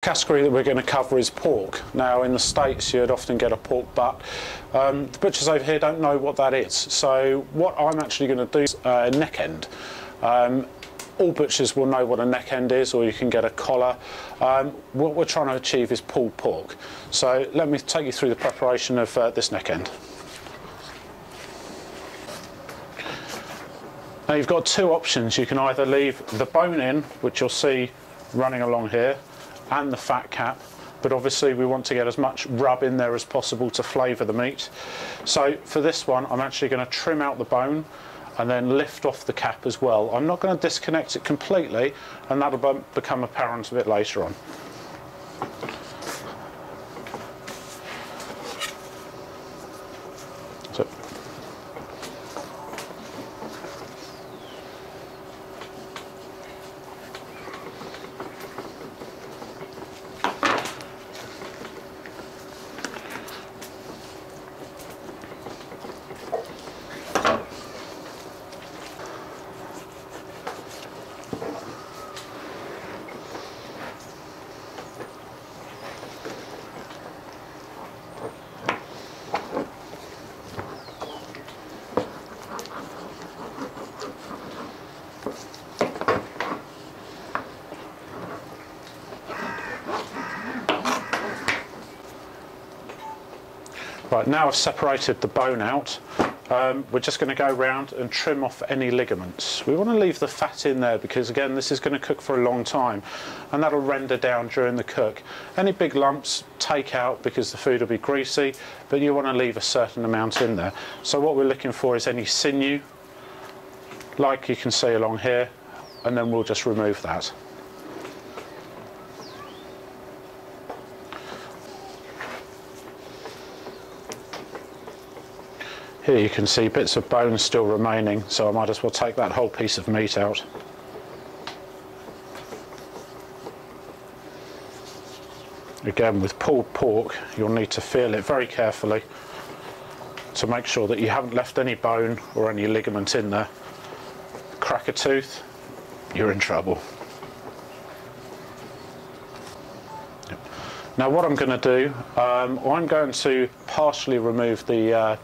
Category that we're going to cover is pork. Now in the States you'd often get a pork butt. The butchers over here don't know what that is, so what I'm actually going to do is a neck end. All butchers will know what a neck end is, or you can get a collar. What we're trying to achieve is pulled pork. So let me take you through the preparation of this neck end. Now you've got two options. You can either leave the bone in, which you'll see running along here, and the fat cap, but obviously we want to get as much rub in there as possible to flavour the meat. So for this one I'm actually going to trim out the bone and then lift off the cap as well. I'm not going to disconnect it completely, and that'll become apparent a bit later on. So, right, now I've separated the bone out, we're just going to go around and trim off any ligaments. We want to leave the fat in there because again this is going to cook for a long time and that'll render down during the cook. Any big lumps take out because the food will be greasy, but you want to leave a certain amount in there. So what we're looking for is any sinew, like you can see along here, and then we'll just remove that. Here you can see bits of bone still remaining, so I might as well take that whole piece of meat out. Again, with pulled pork, you'll need to feel it very carefully to make sure that you haven't left any bone or any ligament in there. Crack a tooth, you're in trouble. Now what I'm going to do, I'm going to partially remove the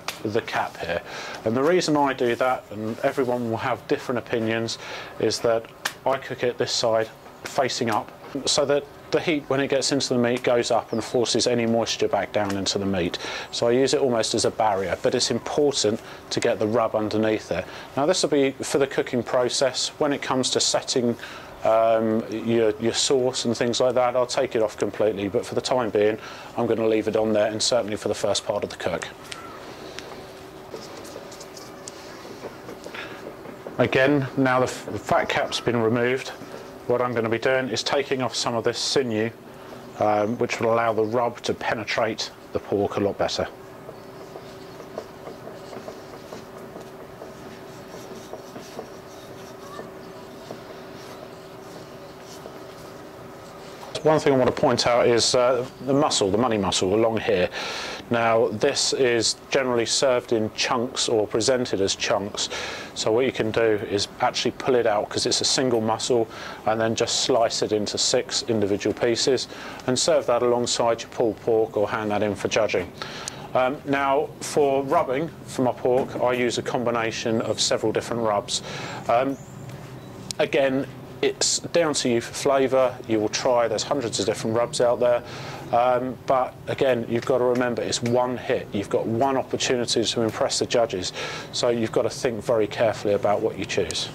cap here, and the reason I do that, and everyone will have different opinions, is that I cook it this side facing up so that the heat when it gets into the meat goes up and forces any moisture back down into the meat. So I use it almost as a barrier, but it's important to get the rub underneath there. Now this will be for the cooking process. When it comes to setting your sauce and things like that, I'll take it off completely, but for the time being I'm going to leave it on there, and certainly for the first part of the cook. Again, now the fat cap's been removed, what I'm going to be doing is taking off some of this sinew, which will allow the rub to penetrate the pork a lot better. One thing I want to point out is the muscle, the money muscle along here. Now this is generally served in chunks or presented as chunks, so what you can do is actually pull it out because it's a single muscle, and then just slice it into 6 individual pieces and serve that alongside your pulled pork or hand that in for judging. Now for rubbing for my pork I use a combination of several different rubs. Again, it's down to you for flavour. You will try, there's hundreds of different rubs out there, but again you've got to remember it's one hit, you've got one opportunity to impress the judges, so you've got to think very carefully about what you choose.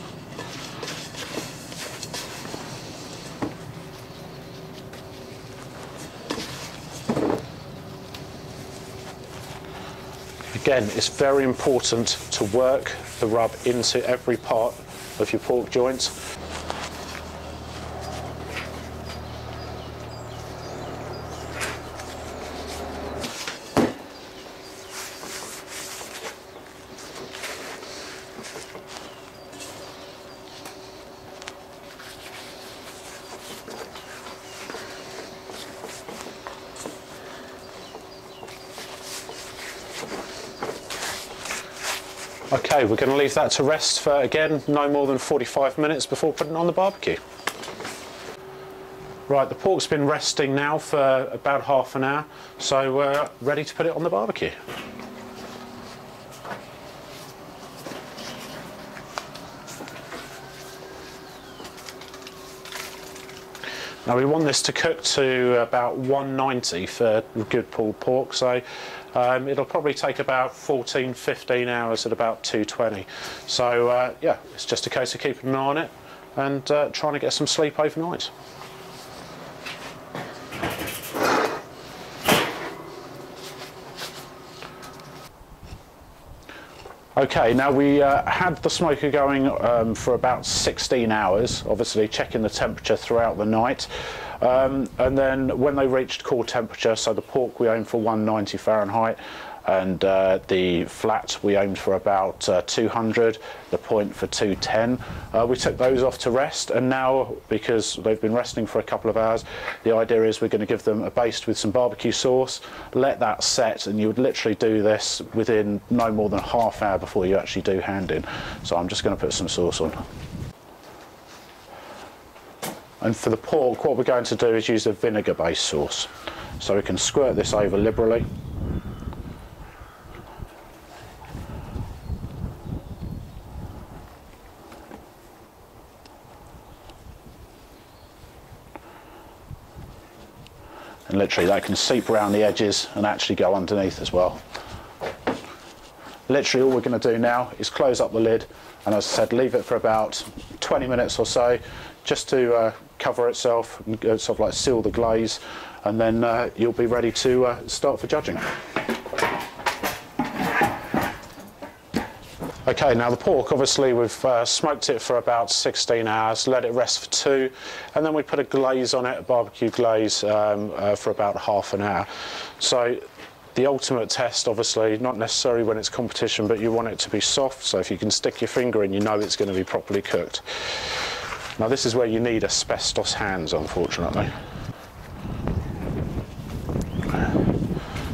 Again, it's very important to work the rub into every part of your pork joints. Okay, we're going to leave that to rest for, again, no more than 45 minutes before putting it on the barbecue. Right, the pork's been resting now for about half an hour, so we're ready to put it on the barbecue. Now we want this to cook to about 190 for good pulled pork, so it'll probably take about 14-15 hours at about 220. So yeah, it's just a case of keeping an eye on it and trying to get some sleep overnight. Okay, now we had the smoker going for about 16 hours, obviously checking the temperature throughout the night. And then when they reached core temperature, so the pork we aimed for 190 Fahrenheit, and the flat we aimed for about 200, the point for 210. We took those off to rest, and now, because they've been resting for a couple of hours, the idea is we're going to give them a baste with some barbecue sauce, let that set, and you would literally do this within no more than half hour before you actually do hand in. So I'm just going to put some sauce on. And for the pork, what we're going to do is use a vinegar-based sauce. So we can squirt this over liberally. And literally that can seep around the edges and actually go underneath as well. Literally all we're going to do now is close up the lid, and as I said, leave it for about 20 minutes or so just to cover itself and sort of like seal the glaze, and then you'll be ready to start for judging. Okay, now the pork, obviously we've smoked it for about 16 hours, let it rest for 2, and then we put a glaze on it, a barbecue glaze, for about half an hour. So the ultimate test, obviously, not necessarily when it's competition, but you want it to be soft, so if you can stick your finger in, you know it's going to be properly cooked. Now this is where you need asbestos hands, unfortunately.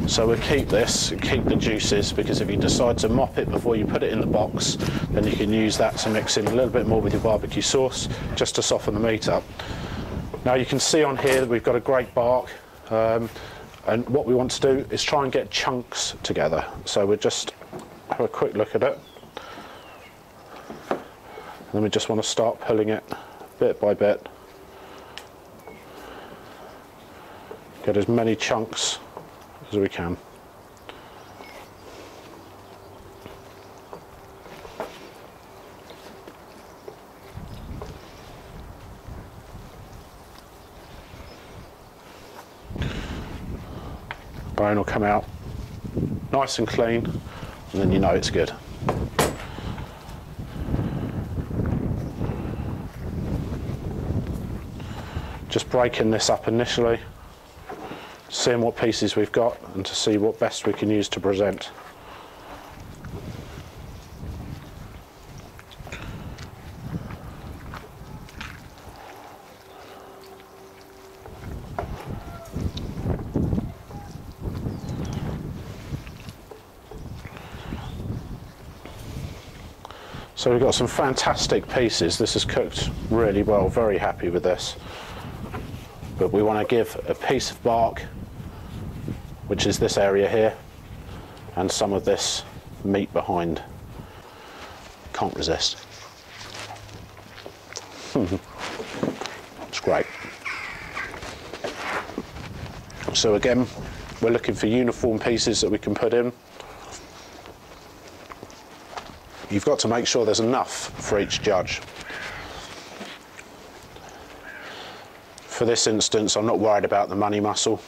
So we'll keep this, keep the juices, because if you decide to mop it before you put it in the box, then you can use that to mix in a little bit more with your barbecue sauce, just to soften the meat up. Now you can see on here that we've got a great bark, and what we want to do is try and get chunks together. So we'll just have a quick look at it. And then we just want to start pulling it bit by bit. Get as many chunks as we can. Bone will come out nice and clean, and then you know it's good. Just breaking this up initially, seeing what pieces we've got and to see what best we can use to present. So we've got some fantastic pieces. This is cooked really well, very happy with this. But we want to give a piece of bark, which is this area here, and some of this meat behind. Can't resist. It's great. So again, we're looking for uniform pieces that we can put in. You've got to make sure there's enough for each judge. For this instance, I'm not worried about the money muscle.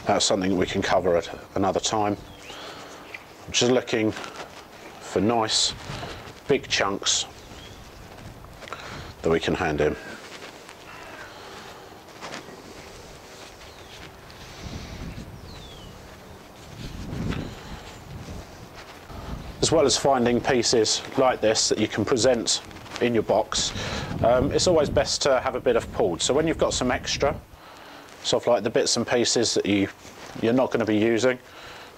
That's something we can cover at another time. I'm just looking for nice big chunks that we can hand in. As well as finding pieces like this that you can present in your box, it's always best to have a bit of pulled. So when you've got some extra, sort of like the bits and pieces that you're not going to be using,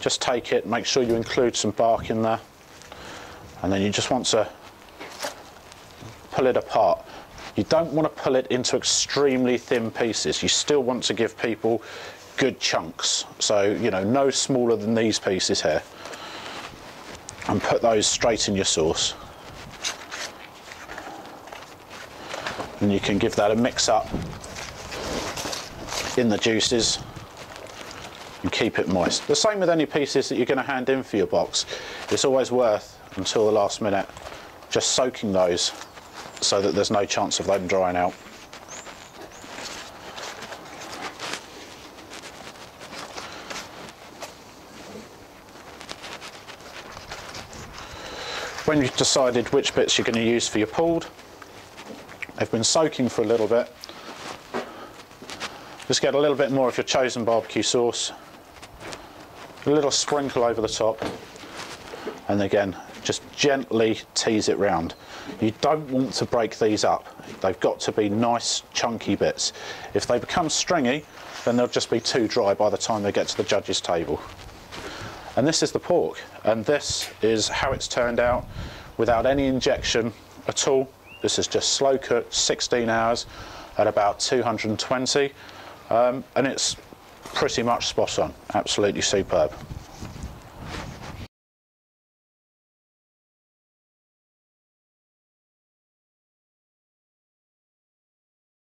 just take it, make sure you include some bark in there, and then you just want to pull it apart. You don't want to pull it into extremely thin pieces. You still want to give people good chunks. So, you know, no smaller than these pieces here. And put those straight in your sauce. And you can give that a mix up in the juices and keep it moist. The same with any pieces that you're going to hand in for your box. It's always worth, until the last minute, just soaking those so that there's no chance of them drying out. When you've decided which bits you're going to use for your pulled, they've been soaking for a little bit, just get a little bit more of your chosen barbecue sauce, a little sprinkle over the top, and again, just gently tease it round. You don't want to break these up. They've got to be nice, chunky bits. If they become stringy, then they'll just be too dry by the time they get to the judge's table. And this is the pork, and this is how it's turned out without any injection at all. This is just slow cooked, 16 hours at about 220, and it's pretty much spot on, absolutely superb.